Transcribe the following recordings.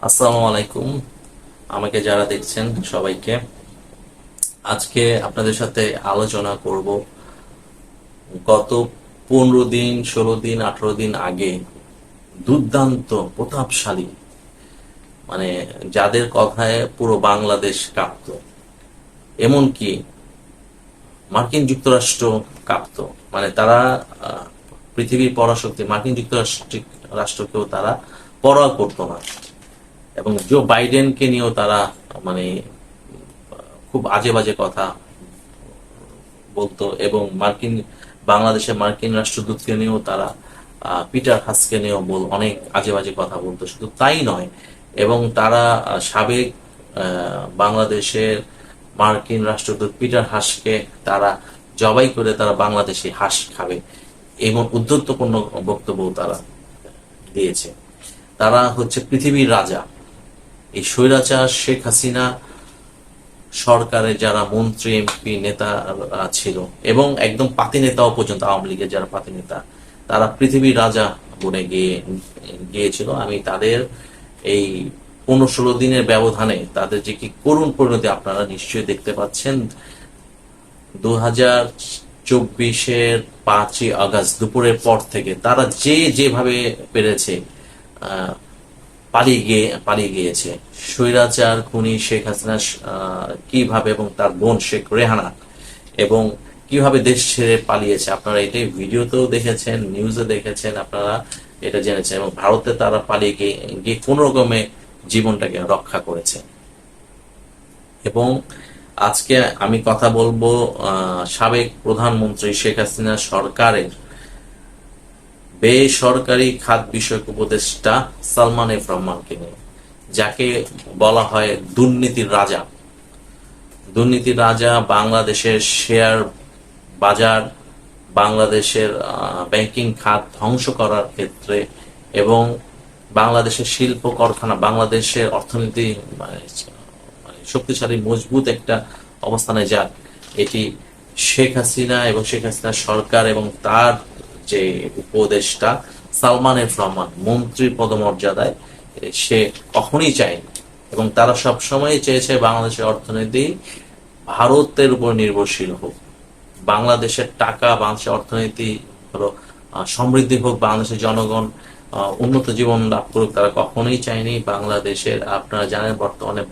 আসসালামু আলাইকুম। আমাকে যারা দেখছেন সবাইকে আজকে আপনাদের সাথে আলোচনা করব গত 15 দিন, 16 দিন, 18 দিন আগে দুর্দান্ত প্রতাপশালী, মানে যাদের কথায় পুরো বাংলাদেশ কাঁপত, এমনকি মার্কিন যুক্তরাষ্ট্র কাঁপত। মানে তারা আহ, পৃথিবীর পরাশক্তি মার্কিন রাষ্ট্রকেও তারা পরোয়া করতো না। এবং জো বাইডেনকে নিয়েও তারা মানে খুব আজে বাজে কথা বলতো, এবং বাংলাদেশে মার্কিন রাষ্ট্রদূতকে নিয়েও তারা পিটার হাসকে নিয়েও অনেক আজে বাজে কথা বলতো। শুধু তাই নয়, এবং তারা সাবেক বাংলাদেশের মার্কিন রাষ্ট্রদূত পিটার হাসকে তারা জবাই করে তারা বাংলাদেশে হাঁস খাবে, এবং উদ্ধত্যপূর্ণ বক্তব্য তারা দিয়েছে। তারা হচ্ছে পৃথিবীর রাজা। এই স্বৈরাচার শেখ হাসিনা সরকারের যারা মন্ত্রী, এমপি, নেতা ছিল, এবং একদম পাতি নেতাও পর্যন্ত, আওয়ামী লীগের যারা পাতি নেতা, তারা পৃথিবীর রাজা বনে গিয়েছিল। আমি তাদের এই 15-16 দিনের ব্যবধানে তাদের যে কি করুণ পরিণতি আপনারা নিশ্চয়ই দেখতে পাচ্ছেন। 2024-এর 5ই আগস্ট দুপুরের পর থেকে তারা যেভাবে পেরেছে পালিয়ে গিয়েছে। স্বৈরাচার খুনি শেখ হাসিনা কিভাবে, এবং তার বোন শেখ রেহানা, এবং কিভাবে দেশ ছেড়ে পালিয়েছে আপনারা এটাই ভিডিওতেও দেখেছেন, নিউজে দেখেছেন, আপনারা এটা জেনেছেন। এবং ভারতে তারা পালিয়ে গিয়ে কোন রকমে জীবনটাকে রক্ষা করেছে। এবং আজকে আমি কথা বলবো সাবেক প্রধানমন্ত্রী শেখ হাসিনা সরকারের বেসরকারি খাত বিষয়ক উপদেষ্টা সালমান এফ রহমানকে নিয়ে, যাকে বলা হয় দুর্নীতির রাজা। দুর্নীতির রাজা বাংলাদেশের শেয়ার বাজার, বাংলাদেশের ব্যাংকিং খাত ধ্বংস করার ক্ষেত্রে, এবং বাংলাদেশের শিল্প কারখানা, বাংলাদেশের অর্থনীতি শক্তিশালী মজবুত একটা অবস্থানে যাক, এটি শেখ হাসিনা এবং শেখ হাসিনা সরকার এবং তার যে উপদেষ্টা সালমান এফ রহমান মন্ত্রী পদমর্যাদায়, সে কখনই চায়নি। এবং তারা সব সময় চেয়েছে বাংলাদেশের অর্থনীতি ভারতের উপর নির্ভরশীল হোক, বাংলাদেশের টাকা, বাংলাদেশের অর্থনীতি হলো সমৃদ্ধি হোক, বাংলাদেশের জনগণ উন্নত জীবন লাভ করুক। তারা কখনোই চায়নি বাংলাদেশের, আপনারা জানেন বর্তমানে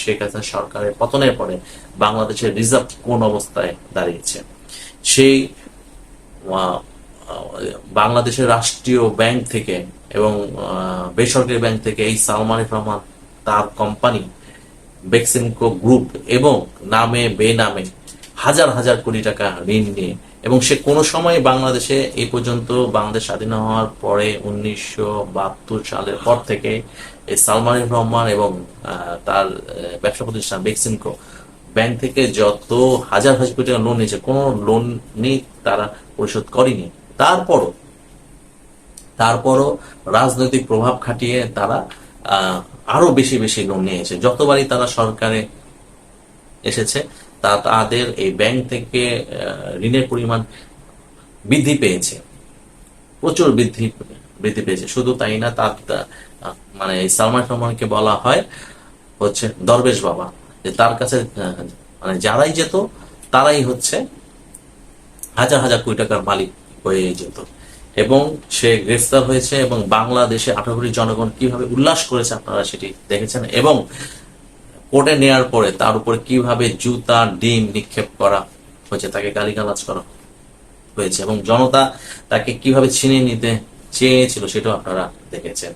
শেখ হাসিনা সরকারের পতনের পরে বাংলাদেশের রিজার্ভ কোন অবস্থায় দাঁড়িয়েছে। সেই বাংলাদেশের রাষ্ট্রীয় ব্যাংক থেকে এবং বেসরকারি ব্যাংক থেকে এই সালমান এফ রহমান, তার কোম্পানি বেক্সিমকো গ্রুপ, এবং নামে বেনামে হাজার হাজার কোটি টাকা ঋণ নিয়ে, এবং সে কোনো সময় বাংলাদেশে এই পর্যন্ত, বাংলাদেশ স্বাধীন হওয়ার পরে 1972 সালের পর থেকে এই সালমান এফ রহমান এবং তার ব্যবসা প্রতিষ্ঠান বেক্সিমকো ব্যাংক থেকে যত হাজার হাজার কোটি টাকা লোন নিয়েছে, কোনো লোনই তারা পরিশোধ করেনি। তারপরও রাজনৈতিক প্রভাব খাটিয়ে তারা আরো বেশি বেশি লোন নিয়েছে। যতবারই তারা সরকারে এসেছে, তাদের এই ব্যাংক থেকে ঋণের পরিমাণ বৃদ্ধি পেয়েছে, প্রচুর বৃদ্ধি পেয়েছে। শুধু তাই না, তার মানে সালমান রহমানকে বলা হয় হচ্ছে দরবেশ বাবা, যে তার কাছে মানে যারাই যেত তারাই হচ্ছে হাজার হাজার কোটি টাকার মালিক হয়ে যেত। এবং সে গ্রেফতার হয়েছে, এবং বাংলাদেশে 18 কোটি জনগণ কিভাবে উল্লাস করেছে আপনারা সেটি দেখেছেন। এবং কোর্টে নেয়ার পরে তার উপরে কিভাবে জুতা ডিম নিক্ষেপ করা হয়েছে, তাকে গালিগালাজ করা হয়েছে, এবং জনতা তাকে কিভাবে ছিনিয়ে নিতে চেয়েছিল সেটাও আপনারা দেখেছেন।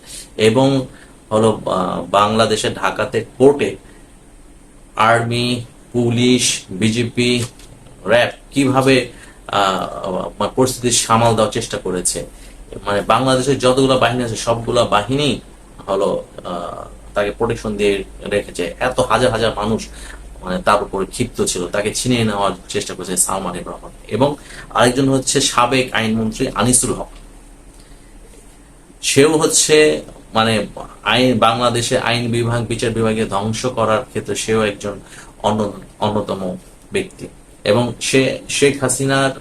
এবং হলো বাংলাদেশের ঢাকাতে কোর্টে আর্মি, পুলিশ, বিজেপি, র্যাব কিভাবে পরিস্থিতি সামাল দেওয়ার চেষ্টা করেছে। মানে বাংলাদেশের যতগুলো বাহিনী আছে সবগুলা বাহিনী হলো তাকে প্রোটেকশন দিয়ে রেখেছে। এত হাজার হাজার মানুষ মানে তার উপরে ক্ষিপ্ত ছিল, তাকে ছিনিয়ে নেওয়ার চেষ্টা করেছে সালমান এফ রহমান। এবং আরেকজন হচ্ছে সাবেক আইনমন্ত্রী আনিসুল হক, সেও হচ্ছে মানে বাংলাদেশে আইন বিভাগ, বিচার বিভাগে ধ্বংস করার ক্ষেত্রে সেও একজন অন্যতম ব্যক্তি। এবং সে শেখ হাসিনার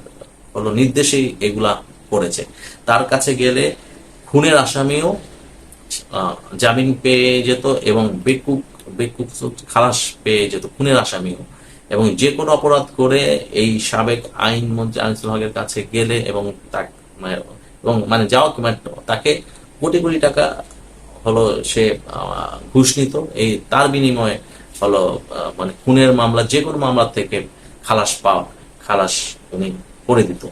হলো নির্দেশেই এগুলা করেছে। তার কাছে গেলে খুনের আসামিও জামিন পেয়ে যেত এবং বেকুব বেকুব খালাস পেয়ে যেত, খুনের আসামিও। এবং যে কোনো অপরাধ করে এই সাবেক আইনমন্ত্রী আনিসুল হকের কাছে গেলে এবং মানে যাওয়া মানে তাকে কোটি কোটি টাকা হলো সে ঘুষ নিত, এই তার বিনিময়ে হলো মানে খুনের মামলা, যে কোনো মামলা থেকে খালাস উনি করে দিত।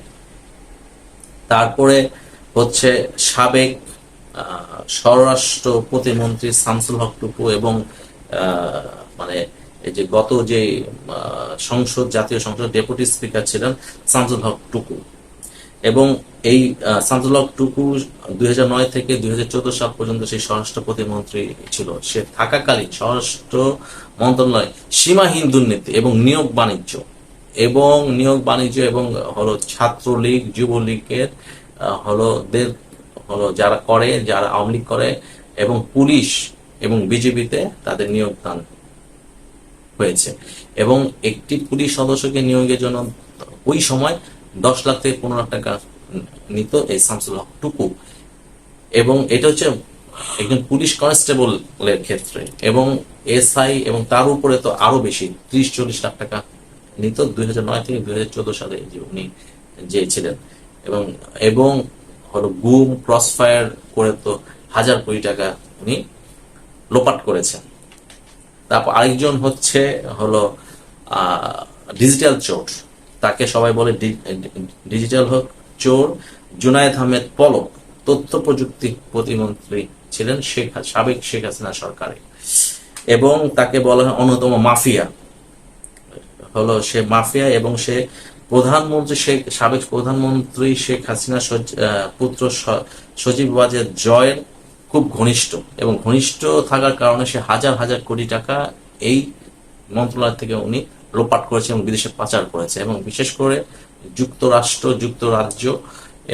তারপরে হচ্ছে সাবেক স্বরাষ্ট্র প্রতিমন্ত্রী শামসুল হক টুকু এবং মানে এই যে গত যে জাতীয় সংসদ ডেপুটি স্পিকার ছিলেন শামসুল হক টুকু, এবং এই শামসুল হক টুকু 2009 থেকে 2014 সাল পর্যন্ত সেই স্বরাষ্ট্র প্রতিমন্ত্রী ছিল। সে থাকাকালীন স্বরাষ্ট্র মন্ত্রণালয় সীমাহীন দুর্নীতি এবং নিয়োগ বাণিজ্য এবং হলো ছাত্রলীগ যুবলীগের যারা আওয়ামী লীগ করে এবং পুলিশ এবং বিজেপিতে তাদের নিয়োগ দান হয়েছে। এবং একটি পুলিশ সদস্যকে নিয়োগের জন্য ওই সময় 10 লাখ থেকে 15 লাখ টাকা নিত এই শামসুল হক টুকু। এবং এটা হচ্ছে একজন পুলিশ কনস্টেবলের ক্ষেত্রে, এবং এসআই এবং তার উপরে তো আরো বেশি 30-40 লাখ টাকা নিত 2009 থেকে 2014 সালে যে উনি যে ছিলেন। এবং হলো গুম ক্রসফায়ার করে তো হাজার কোটি টাকা উনি লোপাট করেছেন। তারপর আরেকজন হচ্ছে হলো ডিজিটাল চোর, তাকে সবাই বলে ডিজিটাল চোর, জুনায়েদ আহমেদ পলক, তথ্য প্রযুক্তি প্রতিমন্ত্রী ছিলেন সাবেক শেখ হাসিনা সরকারে, এবং তাকে বলা হয় অন্যতম মাফিয়া। হলো সে মাফিয়া এবং সে সাবেক প্রধানমন্ত্রী শেখ হাসিনা পুত্র সজীব ওয়াজেদ জয়ের খুব ঘনিষ্ঠ, এবং ঘনিষ্ঠ থাকার কারণে সে হাজার হাজার কোটি টাকা এই মন্ত্রণালয় থেকে উনি লোপাট করেছে এবং বিদেশে পাচার করেছে, এবং বিশেষ করে যুক্তরাজ্য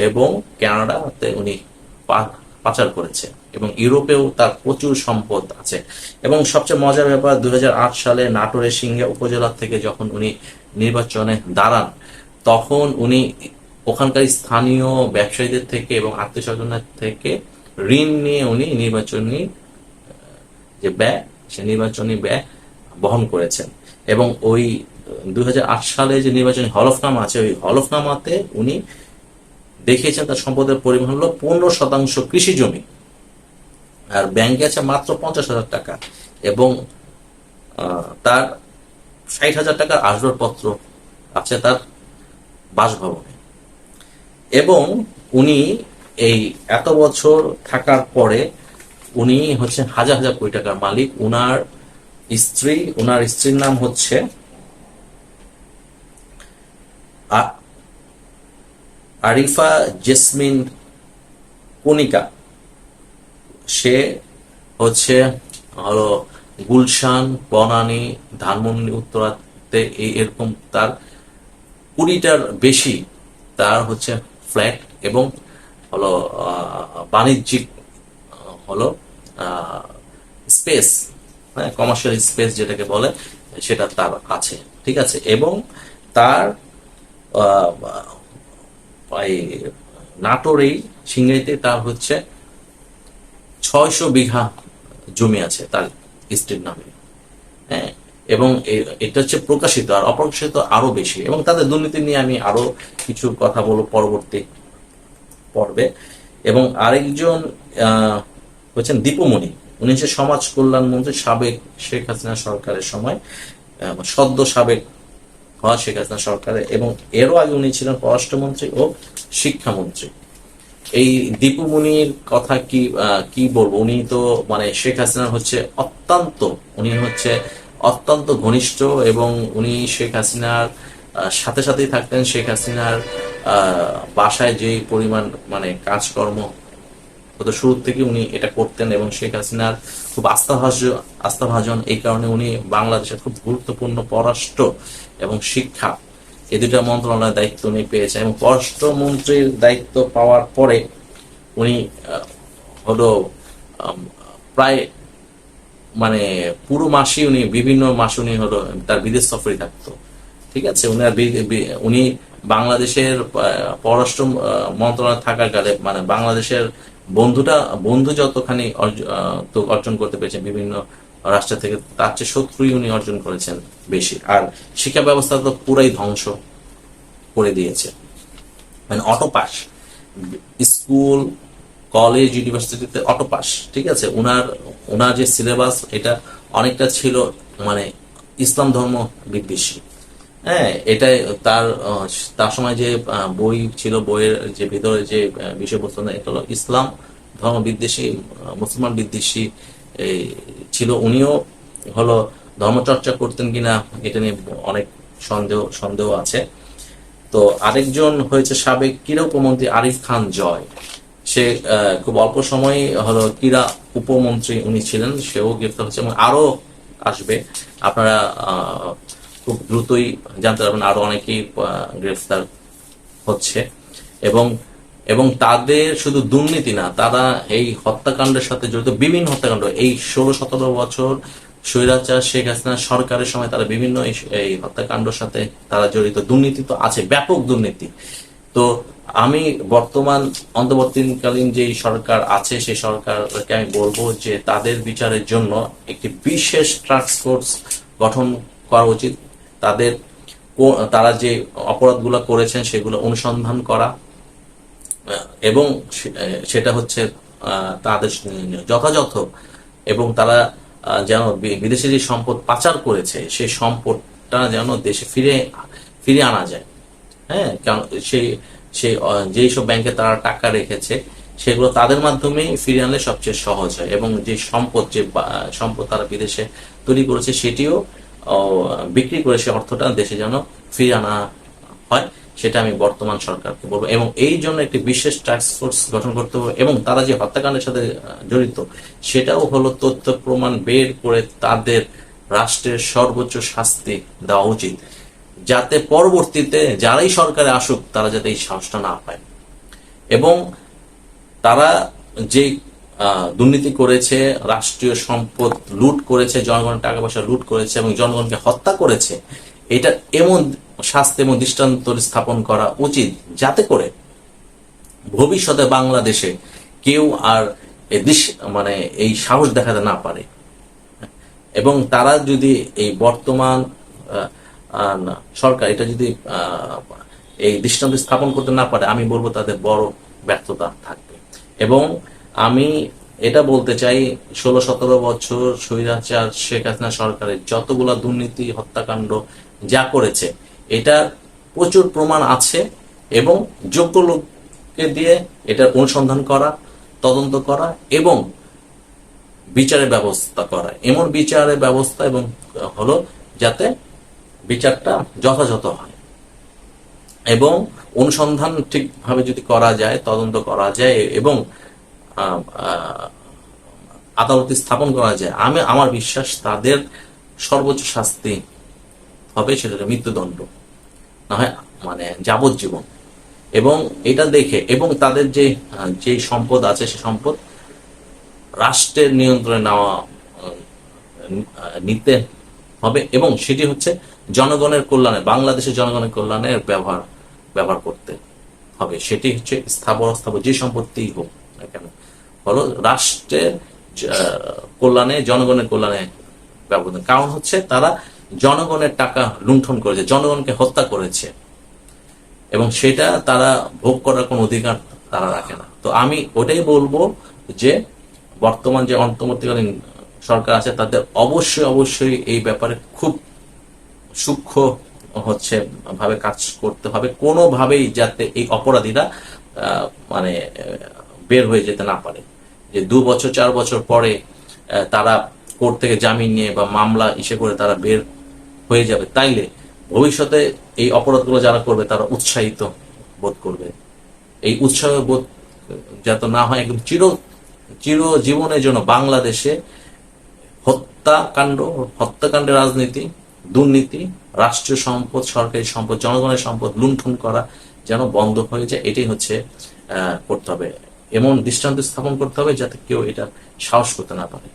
এবং কানাডাতে উনি পাচার করেছে, এবং ইউরোপেও তার প্রচুর সম্পদ আছে। এবং সবচেয়ে মজার ব্যাপার, 2008 সালে নাটোরের সিংহা উপজেলা থেকে যখন উনি নির্বাচনে দাঁড়ান, তখন উনি ওখানকার স্থানীয় ব্যবসায়ীদের থেকে এবং আত্মীয় স্বজনের থেকে ঋণ নিয়ে উনি নির্বাচনী ব্যয় বহন করেছেন। এবং ওই 2008 সালে যে নির্বাচনী হলফনামা আছে, ওই হলফনামাতে উনি দেখিয়েছেন তার সম্পদের পরিমাণ হলো 15% কৃষি জমি, আর ব্যাংকে আছে মাত্র 50,000 টাকা, এবং তার 60,000 টাকার আসবাবপত্র আছে তার বাসভবনে। এবং উনি এই এত বছর থাকার পরে উনি হচ্ছে হাজার হাজার কোটি টাকার মালিক। উনার স্ত্রীর নাম হচ্ছে আরিফা জেসমিন কণিকা। সে হচ্ছে হলো গুলশান, বনানী, ধানমন্ডি, উত্তরাতে এরকম তার 20টার বেশি তার হচ্ছে ফ্ল্যাট এবং হলো বাণিজ্যিক হলো স্পেস, কমার্শিয়াল স্পেস যেটাকে বলে, সেটা তার আছে। ঠিক আছে। এবং তার নাটোর এই সিংড়াইতে তার হচ্ছে 600 বিঘা জমি আছে তার স্ত্রীর নামে। হ্যাঁ, এবং এটা হচ্ছে প্রকাশিত, আর অপ্রকাশিত আরো বেশি। এবং তাদের দুর্নীতি নিয়ে আমি আরো কিছু কথা বলবো পরবর্তী পর্বে। এবং আরেকজন হচ্ছেন দীপুমণি, উনি হচ্ছে সমাজ কল্যাণ মন্ত্রী সাবেক শেখ হাসিনা সরকারের সময়, সদ্য সাবেক হওয়া শেখ হাসিনা সরকারের, এবং এরও আগে উনি ছিলেন পররাষ্ট্রমন্ত্রী ও শিক্ষামন্ত্রী। এই দীপুমণির কথা কি বলবো, উনি তো মানে শেখ হাসিনার হচ্ছে অত্যন্ত ঘনিষ্ঠ, এবং উনি শেখ হাসিনার সাথে সাথেই থাকতেন। শেখ হাসিনার বাসায় যে পরিমাণ মানে কাজকর্ম হতো শুরু থেকে উনি এটা করতেন, এবং শেখ হাসিনার খুব আস্থাভাজন। এই কারণে উনি বাংলাদেশের খুব গুরুত্বপূর্ণ পররাষ্ট্র এবং শিক্ষা এই দুটা মন্ত্রণালয়ের দায়িত্ব উনি পেয়েছেন। এবং পররাষ্ট্রমন্ত্রীর দায়িত্ব পাওয়ার পরে উনি হলো প্রায় মানে পুরো মাসে বিভিন্ন মাসে উনি হলো তার বিদেশ সফরে থাকতো। ঠিক আছে। উনি বাংলাদেশের পররাষ্ট্র মন্ত্রণালয় থাকাকালে মানে বাংলাদেশের বন্ধু যতখানি তো অর্জন করতে পেরেছেন বিভিন্ন রাষ্ট্র থেকে, তার চেয়ে শত্রুই উনি অর্জন করেছেন বেশি। আর শিক্ষা ব্যবস্থা তো পুরাই ধ্বংস করে দিয়েছে, মানে অটোপাস, স্কুল কলেজ ইউনিভার্সিটিতে অটোপাস, ঠিক আছে। ওনার যে সিলেবাস এটা অনেকটা ছিল মানে ইসলাম ধর্ম বিদ্বেষী। হ্যাঁ, এটাই তার সময় যে বই ছিল, বইয়ের যে ভিতরে যে বিষয়বস্তু, এটা হলো ইসলাম ধর্ম বিদ্বেষী, মুসলমান বিদ্বেষী এই ছিল। উনিও হলো ধর্মচর্চা করতেন কিনা এটা নিয়ে অনেক সন্দেহ আছে। তো আরেকজন হয়েছে সাবেক ক্রীড়া উপমন্ত্রী আরিফ খান জয়। সে খুব অল্প সময় হলো ক্রীড়া উপমন্ত্রী উনি ছিলেন, সেও গ্রেফতার হচ্ছে এবং আরো আসবে। আপনারা খুব দ্রুতই জানতে পারবেন আরো অনেকেই গ্রেফতার হচ্ছে। এবং এবং তাদের শুধু দুর্নীতি না, তারা এই হত্যাকাণ্ডের সাথে জড়িত, বিভিন্ন হত্যাকাণ্ড, এই 16-17 বছর স্বৈরাচার শেখ হাসিনা সরকারের সময় তারা বিভিন্ন এই হত্যাকাণ্ডের সাথে তারা জড়িত। দুর্নীতি তো আছে, ব্যাপক দুর্নীতি। তো আমি বর্তমান অন্তর্বর্তীকালীন যে সরকার আছে সেই সরকারকে আমি বলবো যে তাদের বিচারের জন্য একটি বিশেষ টাস্ক ফোর্স গঠন করা উচিত। তারা যে অপরাধগুলো করেছেন সেগুলো অনুসন্ধান করা, এবং সেটা হচ্ছে তাদের যথাযথ, এবং তারা যেন বিদেশে যে সম্পদ পাচার করেছে সেই সম্পদটা যেন দেশে ফিরে আনা যায়। হ্যাঁ, কারণ সেই যেই সব ব্যাংকে তারা টাকা রেখেছে সেগুলো তাদের মাধ্যমেই ফিরিয়ে আনলে সবচেয়ে সহজ হয়, এবং যে সম্পদ তারা বিদেশে তৈরি করেছে সেটিও বিক্রি করে সে অর্থটা দেশে যেন ফিরিয়ে আনা হয়, সেটা আমি বর্তমান সরকারকে বলবো। এবং এই জন্য একটি বিশেষ টাস্ক ফোর্স গঠন করতে হবে, এবং তারা যে হত্যাকাণ্ডের সাথে জড়িত সেটাও হলো তথ্য প্রমাণ বের করে তাদের রাষ্ট্রের সর্বোচ্চ শাস্তি দেওয়া উচিত, যাতে পরবর্তীতে যারাই সরকারে আসুক তারা যাতে এই সাহসটা না পায়। এবং তারা যে দুর্নীতি করেছে, রাষ্ট্রীয় সম্পদ লুট করেছে, জনগণের টাকা পয়সা লুট করেছে এবং জনগণকে হত্যা করেছে, এটা এমন শাস্তি এবং দৃষ্টান্ত স্থাপন করা উচিত যাতে করে ভবিষ্যতে বাংলাদেশে কেউ আর মানে এই সাহস দেখাতে না পারে। এবং তারা যদি এই বর্তমান সরকার এটা যদি এই দৃষ্টান্ত স্থাপন করতে না পারে, আমি বলবো তাদের বড় ব্যর্থতা থাকবে। এবং আমি এটা বলতে চাই, 16-17 বছর স্বৈরাচার শেখ হাসিনা সরকারের যতগুলা দুর্নীতি হত্যাকাণ্ড যা করেছে এটার প্রচুর প্রমাণ আছে, এবং যোগ্য লোককে দিয়ে এটার অনুসন্ধান করা, তদন্ত করা এবং বিচারের ব্যবস্থা করা, এমন বিচারের ব্যবস্থা এবং হলো যাতে বিচারটা যথাযথ হয়, এবং অনুসন্ধান ঠিকভাবে যদি করা যায়, তদন্ত করা যায় এবং আদালতে স্থাপন করা যায়, আমার বিশ্বাস তাদের সর্বোচ্চ শাস্তি হবে সেটা মৃত্যুদণ্ড, না হয় মানে যাবজ্জীবন। এবং এটা দেখে, এবং তাদের যে সম্পদ আছে সে সম্পদ রাষ্ট্রের নিয়ন্ত্রণে নিতে হবে, এবং সেটি হচ্ছে জনগণের কল্যাণে, বাংলাদেশের জনগণের কল্যাণে ব্যবহার করতে হবে। সেটি হচ্ছে স্থাবর যে সম্পত্তি হোক না কেন, হলো রাষ্ট্রের কল্যাণে, জনগণের কল্যাণে ব্যবহার। কারণ হচ্ছে তারা জনগণের টাকা লুণ্ঠন করেছে, জনগণকে হত্যা করেছে, এবং সেটা তারা ভোগ করার কোন অধিকার তারা রাখে না। তো আমি ওটাই বলবো যে বর্তমান যে অন্তর্বর্তীকালীন সরকার আছে তাদের অবশ্যই এই ব্যাপারে খুব সূক্ষ্ম ভাবে কাজ করতে হবে, কোনোভাবেই যাতে এই অপরাধীরা মানে বের হয়ে যেতে না পারে। যে 2-4 বছর পরে তারা কোর্ট থেকে জামিন নিয়ে বা মামলা করে তারা বের হয়ে যাবে, তাইলে ভবিষ্যতে এই অপরাধগুলো যারা করবে তারা উৎসাহিত বোধ করবে। এই উৎসাহ বোধ যাতে না হয়, একদম চিরজীবনের জন্য বাংলাদেশে হত্যাকাণ্ডের রাজনীতি, দুর্নীতি, রাষ্ট্রীয় সম্পদ, সরকারি সম্পদ, জনগণের সম্পদ লুণ্ঠন করা যেন বন্ধ হয়ে যায়, এটাই হচ্ছে করতে হবে। এমন দৃষ্টান্ত স্থাপন করতে হবে যাতে কেউ এটা সাহস করতে না পারে।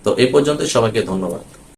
তো এই পর্যন্ত, সবাইকে ধন্যবাদ।